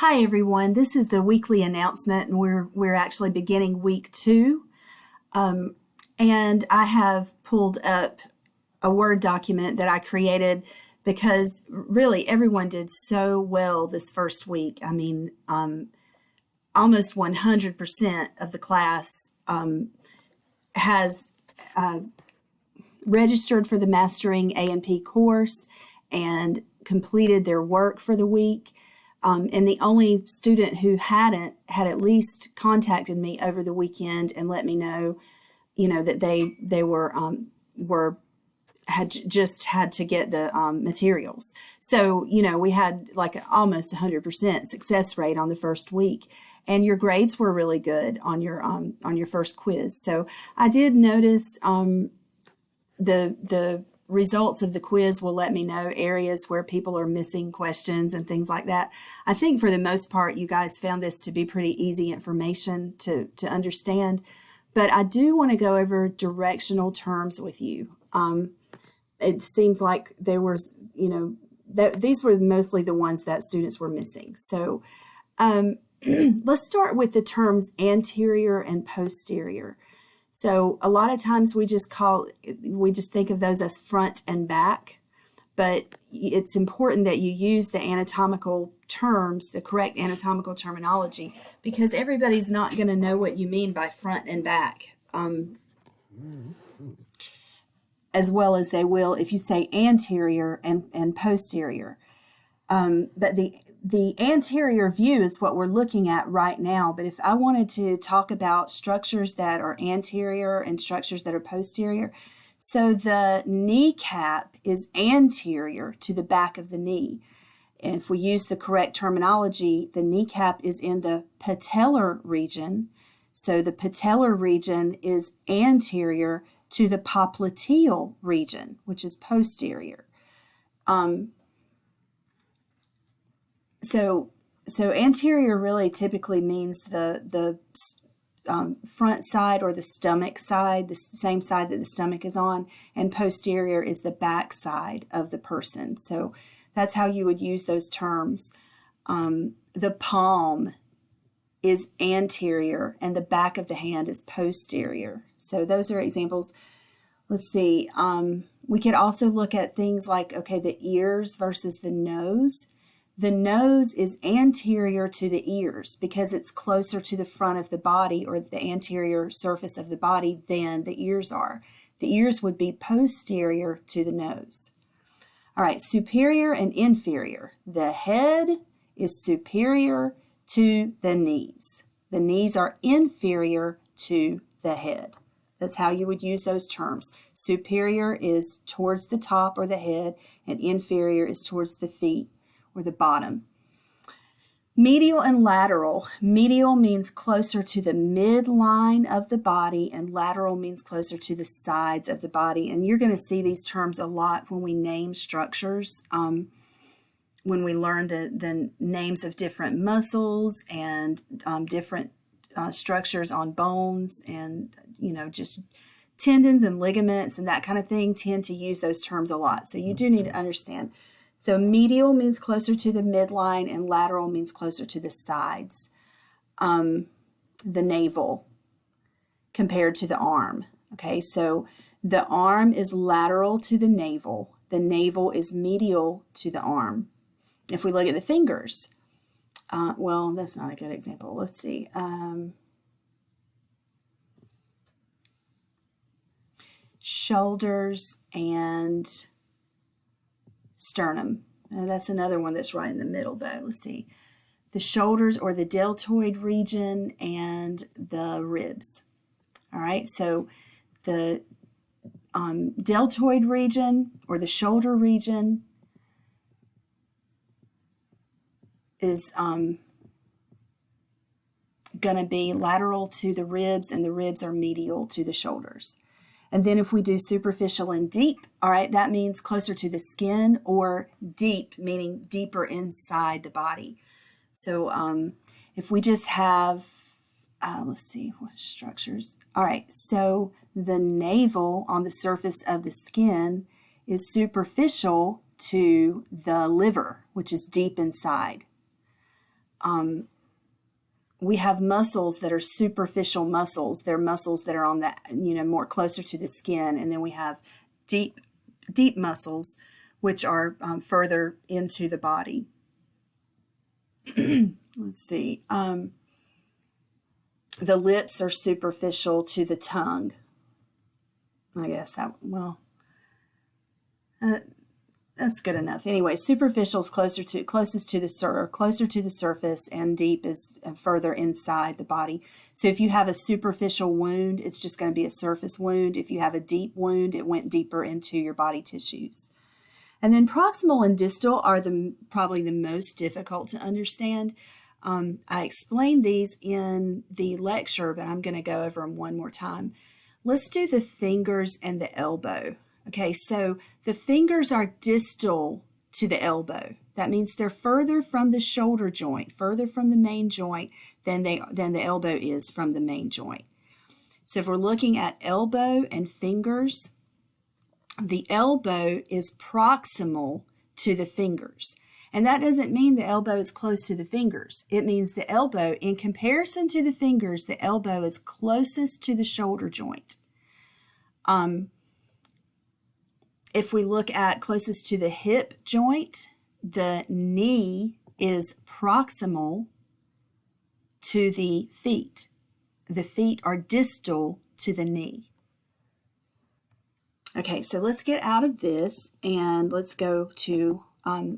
Hi everyone, this is the weekly announcement and we're actually beginning week 2. And I have pulled up a Word document that I created because really everyone did so well this first week. I mean, almost 100% of the class has registered for the Mastering A&P course and completed their work for the week. And the only student who hadn't had at least contacted me over the weekend and let me know, that they had just had to get the materials. So, we had like almost 100% success rate on the first week, and your grades were really good on your first quiz. So I did notice the results of the quiz will let me know areas where people are missing questions and things like that. I think for the most part, you guys found this to be pretty easy information to understand, but I do want to go over directional terms with you. It seems like there was, that these were mostly the ones that students were missing. So let's start with the terms anterior and posterior. So a lot of times we just think of those as front and back, but it's important that you use the anatomical terms, the correct anatomical terminology, because everybody's not going to know what you mean by front and back, as well as they will if you say anterior and posterior. But the anterior view is what we're looking at right now. But if I wanted to talk about structures that are anterior and structures that are posterior, so the kneecap is anterior to the back of the knee. And if we use the correct terminology, the kneecap is in the patellar region. So the patellar region is anterior to the popliteal region, which is posterior. So anterior really typically means the front side or the stomach side, the same side that the stomach is on, and posterior is the back side of the person. So that's how you would use those terms. The palm is anterior and the back of the hand is posterior. So those are examples. Let's see. We could also look at things like, the ears versus the nose. The nose is anterior to the ears because it's closer to the front of the body or the anterior surface of the body than the ears are. The ears would be posterior to the nose. All right, superior and inferior. The head is superior to the knees. The knees are inferior to the head. That's how you would use those terms. Superior is towards the top or the head, and inferior is towards the feet or the bottom. Medial and lateral. Medial means closer to the midline of the body, and lateral means closer to the sides of the body. And you're going to see these terms a lot when we name structures, when we learn the names of different muscles and different structures on bones and, just tendons and ligaments and that kind of thing tend to use those terms a lot. So you do need to understand. So medial means closer to the midline and lateral means closer to the sides. The navel compared to the arm. Okay, so the arm is lateral to the navel. The navel is medial to the arm. If we look at the fingers, well, that's not a good example. Let's see. Shoulders and sternum. That's another one that's right in the middle, though. Let's see. The shoulders or the deltoid region and the ribs. All right, so the deltoid region or the shoulder region is going to be lateral to the ribs, and the ribs are medial to the shoulders. And then if we do superficial and deep, all right, that means closer to the skin, or deep, meaning deeper inside the body. So if we just have, let's see, what structures? All right, so the navel on the surface of the skin is superficial to the liver, which is deep inside. we have muscles that are superficial muscles. They're muscles that are on the, more closer to the skin. And then we have deep muscles, which are further into the body. Let's see. The lips are superficial to the tongue. I guess that's good enough. Anyway, superficial is closest to the surface, and deep is further inside the body. So if you have a superficial wound, it's just going to be a surface wound. If you have a deep wound, it went deeper into your body tissues. And then proximal and distal are probably the most difficult to understand. I explained these in the lecture, but I'm going to go over them one more time. Let's do the fingers and the elbow. Okay, so the fingers are distal to the elbow. That means they're further from the shoulder joint, further from the main joint than the elbow is from the main joint. So if we're looking at elbow and fingers, the elbow is proximal to the fingers. And that doesn't mean the elbow is close to the fingers. It means the elbow, in comparison to the fingers, the elbow is closest to the shoulder joint. If we look at closest to the hip joint, the knee is proximal to the feet. The feet are distal to the knee. Okay, so let's get out of this and let's go to a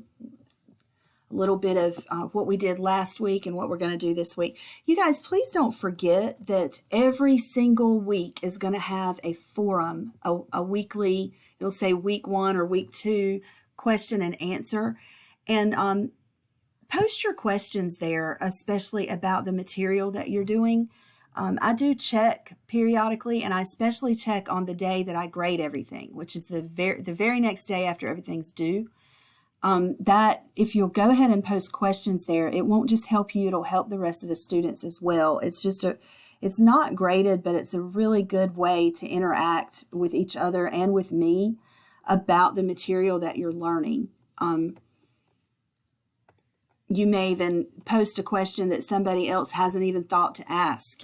little bit of what we did last week and what we're going to do this week. You guys, please don't forget that every single week is going to have a forum, a weekly, you'll say week 1 or week 2 question and answer. And post your questions there, especially about the material that you're doing. I do check periodically, and I especially check on the day that I grade everything, which is the very next day after everything's due. That if you'll go ahead and post questions there, it won't just help you, it'll help the rest of the students as well. It's not graded, but it's a really good way to interact with each other and with me about the material that you're learning. You may even post a question that somebody else hasn't even thought to ask,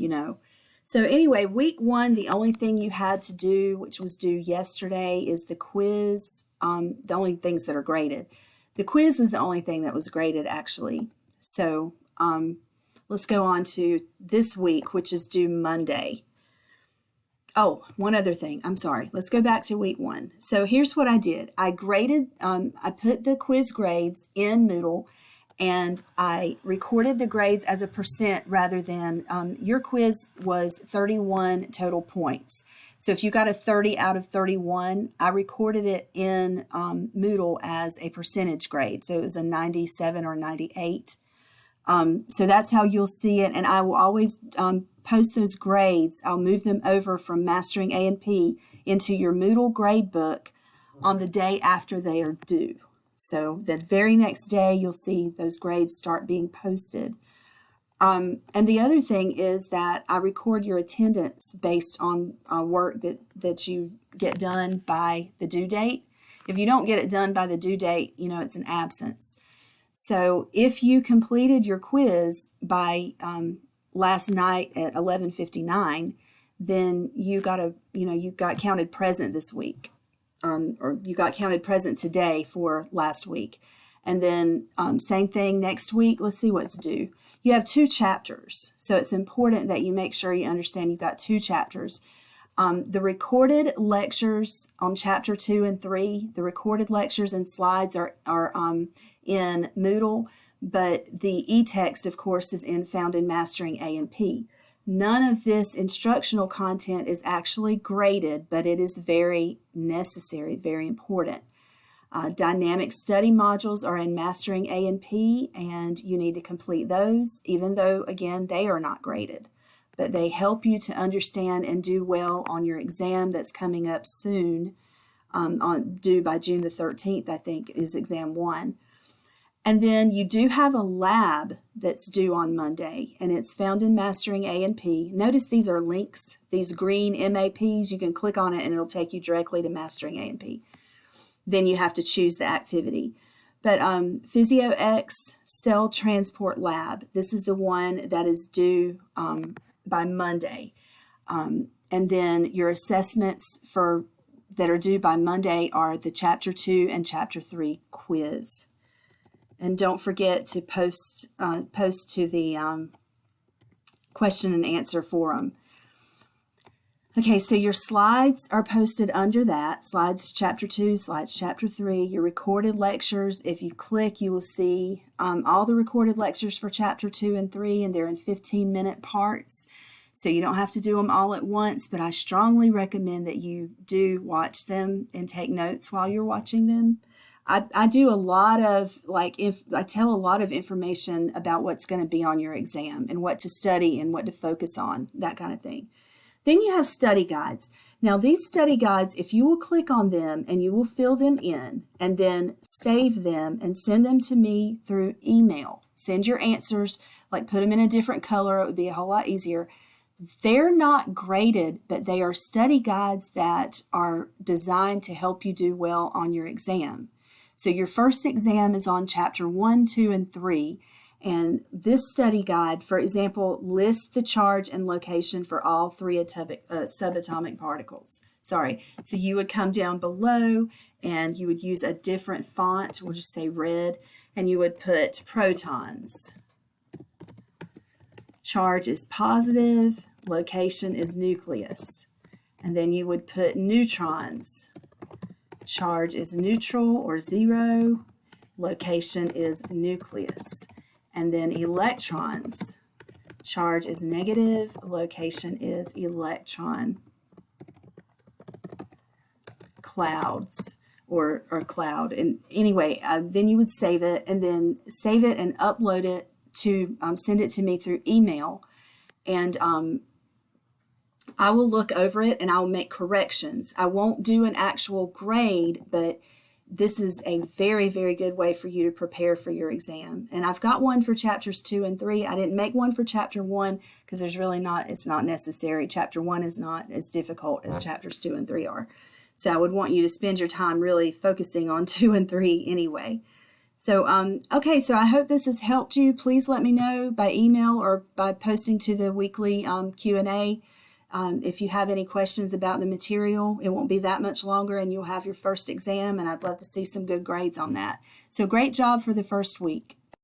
So anyway, week 1, the only thing you had to do, which was due yesterday, is the quiz. The only things that are graded. The quiz was the only thing that was graded, actually. So let's go on to this week, which is due Monday. Oh, one other thing. I'm sorry. Let's go back to week 1. So here's what I did. I graded, I put the quiz grades in Moodle, and I recorded the grades as a percent rather than, your quiz was 31 total points. So if you got a 30 out of 31, I recorded it in Moodle as a percentage grade. So it was a 97 or 98. So that's how you'll see it. And I will always post those grades. I'll move them over from Mastering A&P into your Moodle grade book on the day after they are due. So the very next day, you'll see those grades start being posted. And the other thing is that I record your attendance based on work that you get done by the due date. If you don't get it done by the due date, it's an absence. So if you completed your quiz by last night at 11:59, then you got counted present this week. Or you got counted present today for last week. And then same thing next week. Let's see what's due. You have 2 chapters. So it's important that you make sure you understand you've got 2 chapters. The recorded lectures on chapter 2 and 3, the recorded lectures and slides are in Moodle, but the e-text, of course, is found in Mastering A&P. None of this instructional content is actually graded, but it is very necessary, very important. Dynamic study modules are in Mastering A&P, and you need to complete those, even though, again, they are not graded. But they help you to understand and do well on your exam that's coming up soon, due by June the 13th, I think, is exam 1. And then you do have a lab that's due on Monday, and it's found in Mastering A&P. Notice these are links, these green MAPs. You can click on it, and it'll take you directly to Mastering A&P. Then you have to choose the activity. But PhysioX, Cell Transport Lab. This is the one that is due by Monday. And then your assessments that are due by Monday are the Chapter 2 and Chapter 3 quiz. And don't forget to post to the question and answer forum. Okay, so your slides are posted under that. Slides Chapter 2, Slides Chapter 3, your recorded lectures. If you click, you will see all the recorded lectures for Chapter 2 and 3, and they're in 15-minute parts. So you don't have to do them all at once, but I strongly recommend that you do watch them and take notes while you're watching them. I do a lot of, I tell a lot of information about what's going to be on your exam and what to study and what to focus on, that kind of thing. Then you have study guides. Now these study guides, if you will click on them and you will fill them in and then save them and send them to me through email. Send your answers, put them in a different color. It would be a whole lot easier. They're not graded, but they are study guides that are designed to help you do well on your exam. So your first exam is on Chapter 1, 2, and 3. And this study guide, for example, lists the charge and location for all 3 subatomic particles. So you would come down below and you would use a different font. We'll just say red. And you would put protons. Charge is positive. Location is nucleus. And then you would put neutrons. Charge is neutral or 0. Location is nucleus. And then electrons. Charge is negative. Location is electron. Clouds or cloud. And anyway, then you would save it and upload it to send it to me through email. And I will look over it and I'll make corrections. I won't do an actual grade, but this is a very, very good way for you to prepare for your exam. And I've got one for Chapters 2 and 3. I didn't make one for Chapter 1 because it's not necessary. Chapter 1 is not as difficult as Chapters 2 and 3 are. So I would want you to spend your time really focusing on 2 and 3 anyway. So, okay, so I hope this has helped you. Please let me know by email or by posting to the weekly Q&A. If you have any questions about the material, it won't be that much longer and you'll have your first exam, and I'd love to see some good grades on that. So great job for the first week.